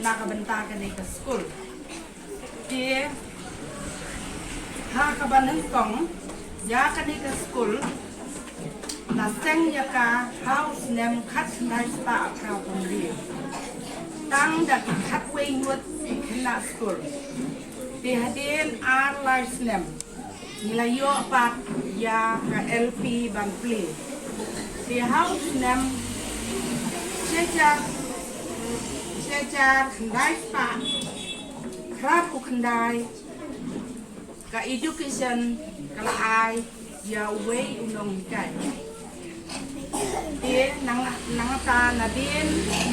nakabenta ka ni ka school. Di ha ka banang kong ya ka ni ka school na seng ya ka house nem kat na spa ka pumri. Tang da ki kat way ngut kena school. Di hadin ar lives nem nila yo pat ya ka LP ban play. Di house nem sejar kendai spa kerap kendai ka education kala ai ya way unong kai nang ta na din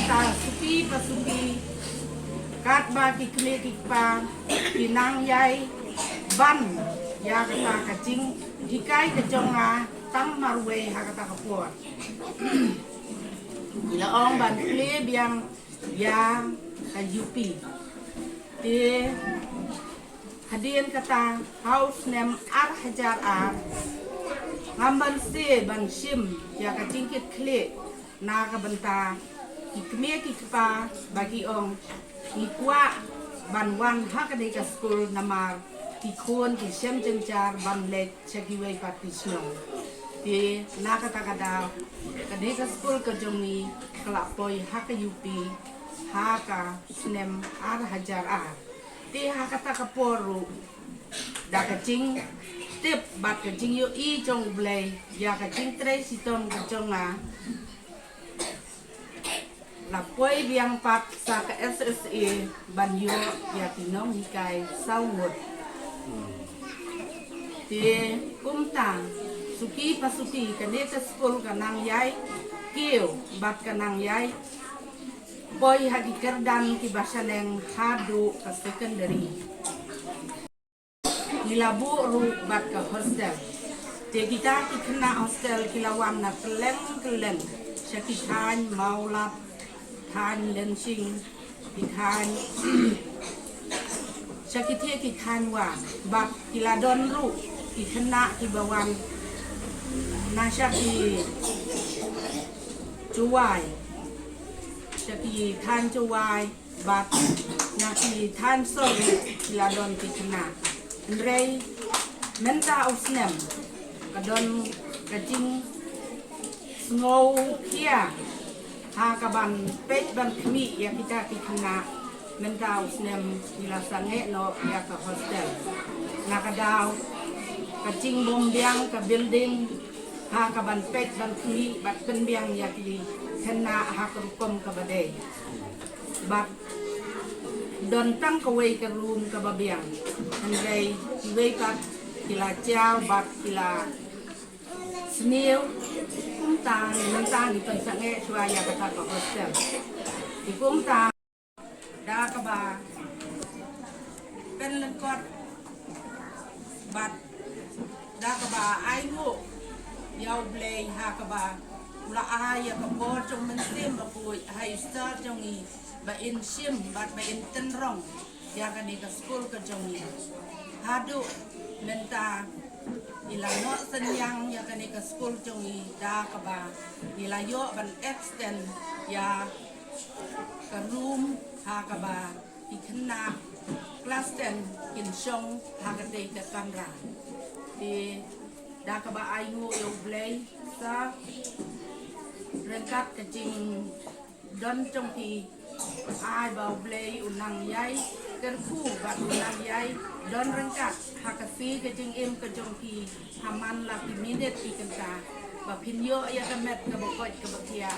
ta supi pasupi kat ba ki kle ki pa pinang yai ban ya kata kacing hikai ke jonga tang marwe ha kata kapur ila ong ban kle biang ya ka yupi di hadian kata house nem ar hajar ar ngamban se ban sim ya ka tingkit kle na ka benta ikme ki pa bagi ong ikwa ban wan ha ka de ka school namar ki khon ki sem jenjar ban lek chagiwei patisno di na kata kada ka de ka school ka jongi kala poi ha ka yupi haka snem ar hajar ar ti haka ta kaporu da kacing tip bat kacing yo I jong blay ya kacing tre siton kaconga la poi biang pat sa ka SSA ban yo ya tinong hikai sawut ti kumtang suki pasuki kaneta school kanang yai kio bat kanang yai boy hagi kerdan ki basaneng hadu ke secondary kilabu ru bat ke hostel te kita ki kena hostel kilawan na keleng syakitan maulap tan lensing ki tan syakitie ki tan wa bat kiladon ru ki kena ki bawan nasyaki cuai Jaki than cuai bat naki than sol kiladon kitna Andrei menta usnem kadon kajing snow kia ha kaban pet ban kmi ya kita kitna menta usnem ila sange no ya ka hostel nakadaw kajing bombiang ka building ha kaban pet ban kmi bat penbiang ya ki kena hakerukom kabade bat don tang kawai ke room kababiang andai wei pat kila ciao bat kila snew kumtang mentang di pensange suaya kata ke hostel di kumtang da kaba pen lengkot bat da kaba aimu yau blay ha kaba la aya ka po trong mensim ba ko hay star trong i ba in sim ba in tenrong ya ka ni ka school ka trong i hadu menta ilano senyang ya ka ni ka school trong i da ka ba ilayo ban extend ya ka room ha ka ba ikna class 10 kin song ha ka te ka kamera di da ka ba ayu yo blay sa rengkat kecing don trong thì ai bau blay unang yai kerku bat unang yai don rengkat hakasi kecing im kecong thì haman la ki minute ki kenta ba pinyo ya kamet ka bokot ka bakia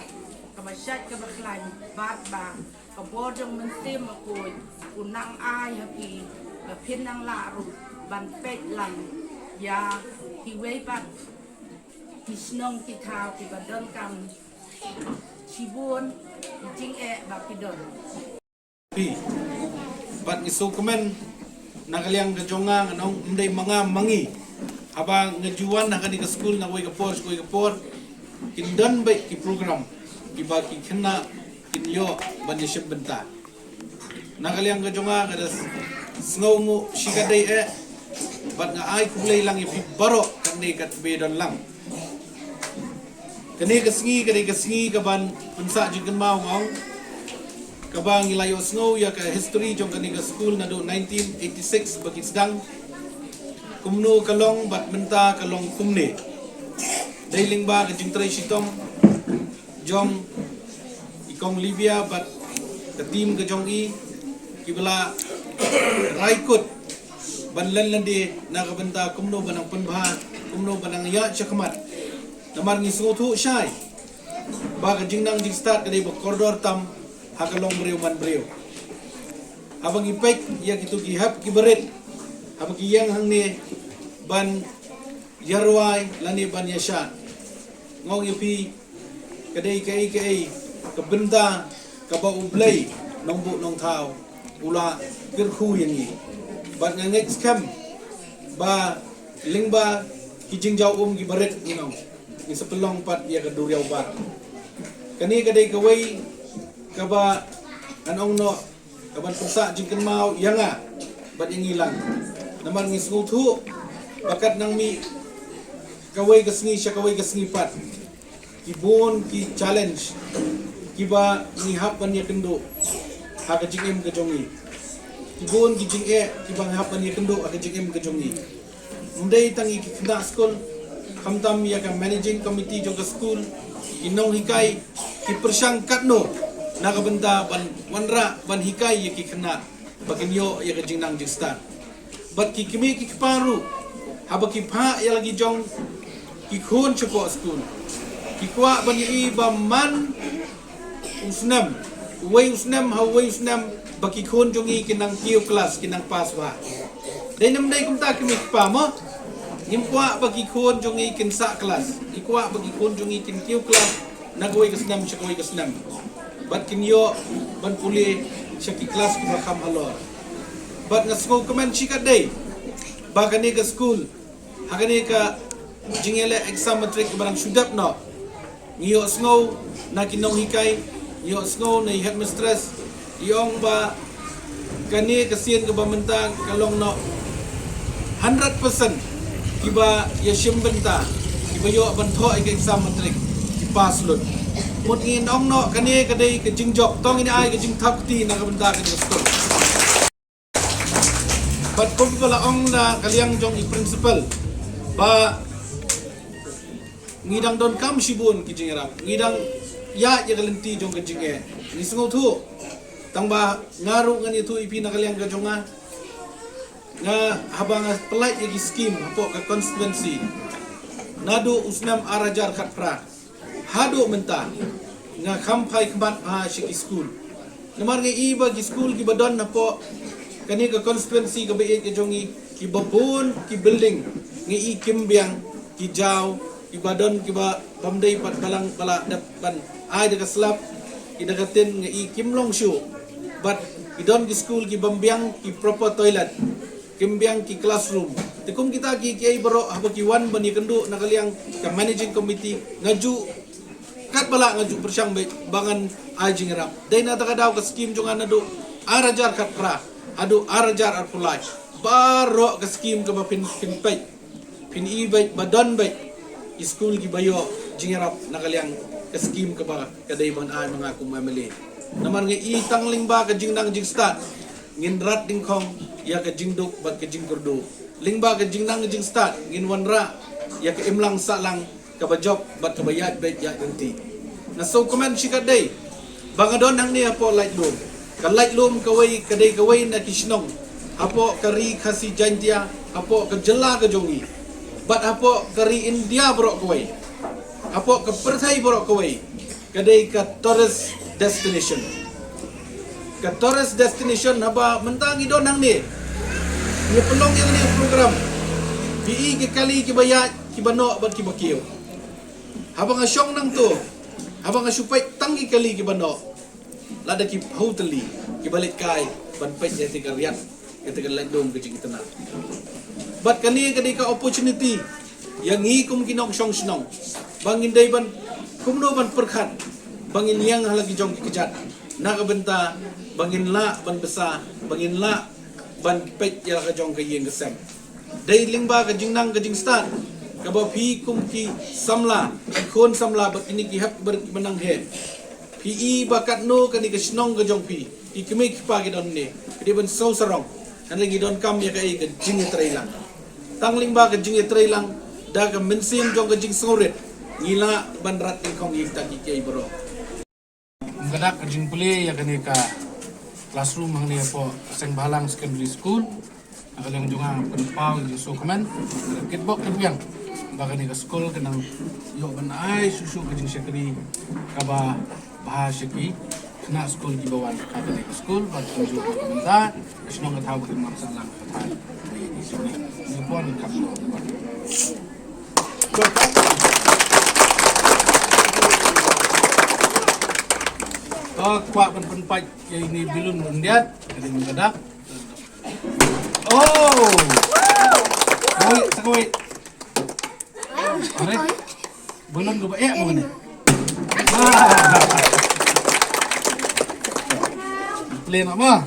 ka basyat ka baklay bat ba ka bodong mentim ko unang ai hapi ba pinang laru ban pet lang ya hiwei pat Kisnong kitau ki badon kam Sibun jing bakidon bat isu kemen nakaliang kejongang anong mday mga mangi abang ngejuan na kani ke school na way kapor kindon bay ki program ki ba ki kena kinyo bani benta nakaliang kejongang kada snow mo shigadai bat nga ay kulay lang ipi baro kani kat bedon lang kani kasingi kaban pensa jikan mau ngong kabang ilayo snow ya ka history jong kani ka school na do 1986 bagi sedang kumno kalong bat menta kalong kumne dailing ba ka jing tray sitong jong ikong Libya bat ka team ka jong i kibala raikut banlan landi na kabenta kumno banang punbha kumno banang ya chakmat namar ngi sutu syai ba ka jing nang jing start kadai ba koridor tam hakalong beriu man beriu abang ipek ya gitu gihap kiberit abang yang hang ni ban yarwai lani ban yashan ngong ipi kadai kai kebenda kaba ublay nong bu nong thau ula kirkhu yang ni ban next camp ba lingba kijing jau giberit ni sepelong pat ya keduriau ba kani kadai kawai kaba anong no kaban pusa jingken mau yanga bat yang hilang naman ngi skutu bakat nang mi kawai kesngi sya kawai kesngi pat kibon ki challenge kiba ni hapan ya kendo ha ka jingem ke jongi kibon ki jing kiba hapan ya kendo ha ka jingem ke jongi mundai tangi ki kena school kamtam ya ka managing committee jong school inong hikai ki persang katno nakabenta ban wanra ban hikai ya ki kena baginyo ya ka jingnang jingstan bat ki kimi ki paru haba ki pha ya lagi jong ki khon chopo school ki kwa ban yi ba man usnam wei usnam ha wei usnam baki khon jongi kinang kiu class kinang pas ba dai nam dai kumta kimi pa mo nim kwa baki khon jongi kin sa class ikwa baki khon jongi kin kiu class nagwei kasnam chakoi kasnam bat kinyo ban puli syaki kelas ki bakam halor bat nga school komen chikat day bagani ka school hagani ka jingele exam matric barang sudap no ngiyo snow na kinong hikay ngiyo snow na headmistress iyong ba kani kasien ka bamenta kalong no 100% kiba yashim benta kiba yo banto ay exam matric kipas lut một nghìn ông nọ cái này cái đây cái jing job tong ini ai cái jing thap ti na kabenta cái school but pala ong na kaliang jong i principal ba ngidang don kam sibun ki jing rap ngidang ya kalenti jong cái jing ni sungo thu tang ba ngaru ngani thu ipi na kaliang ka jonga nga habang pelai yagi scheme hapo ka constituency nado usnam arajar khat pra hado menta nga kampai kebat ha shiki school namar nge iba ki school ki badon na po kani ka constituency ka be ke jongi ki babon ki building nge i kimbyang ki jaw ki badon ki ba pamdai pat balang bala depan ai de ka slap ki dagatin nge i kimlong shu but ki don ki school ki bambyang ki proper toilet kimbyang ki classroom tikum kita ki ai baro haba ki wan bani kendu nakaliang ka managing committee ngaju kat bala ngaju persyang bangan ajing rap dai na takadaw ka scheme jongan adu arajar kat pra adu arajar ar pulai baro ka scheme ka ba pin pai pin i bai badan bai school ki bayo jingrap nakaliang ka scheme ka ba kadai ban ay mga kumamali naman nga i tangling ba ka jingnang jingstat nginrat ding khong ya ka jingduk bat ka jingkurdu lingba ka jingnang jingstat nginwanra ya ka imlang salang kabajok bat kabayat bet ya ganti na so comment sikat day bangadon hang ni apo lightroom ka lightroom kawai kadai kawai na kisnong apo kari khasi jantia apo ka jela ka jongi bat apo kari India bro kawai apo ka perthai bro kawai kadai ka tourist destination haba mentangi don hang ni pelong yang ni program bi ke kali ki bayat ki bano bat ki bakiyo habang asyong nang to habang asupay tangi kali ki bano lada ki hoteli ki balik kai ban pet ya tiga riat ketika landong ke jing tena bat kani ka opportunity yang ngi kum kinong syong snong bangin dai ban kumno ban perkhat bangin yang halagi jong kejat na ka benta bangin la ban besa bangin la ban pet ya ka jong ke yeng kesem dai lingba ka jingnang ka jing start kaba phi kum ki samla khon samla bat ini ki hak ber menang he Pi bakat no kani ka snong ka jong pi. Ikme kipa gidon ne. Kedi ban so sarong. Ane gidon kam ya kai ka jing trailang. Tangling ba ka jing trailang da ka mensim jong ka jing soret. Ngila ban rat kong yikta ki kai bro. Gadak ka jing puli ya kani ka classroom hang ni po Seng Balang Secondary School. Akalang junga penpau di Sokoman. Kitbok kebiang. Baka ni ka school kanang yo ban ay susu ka jing sekri kaba bahasa ki kena school di bawah kata di school buat tujuh komentar kasi nong tahu kita masalah kata di sini ni pun kaplo oh kuat penpai ini bilun mundiat jadi mendadak oh sakoi are belum gue mau ni Play nak mah.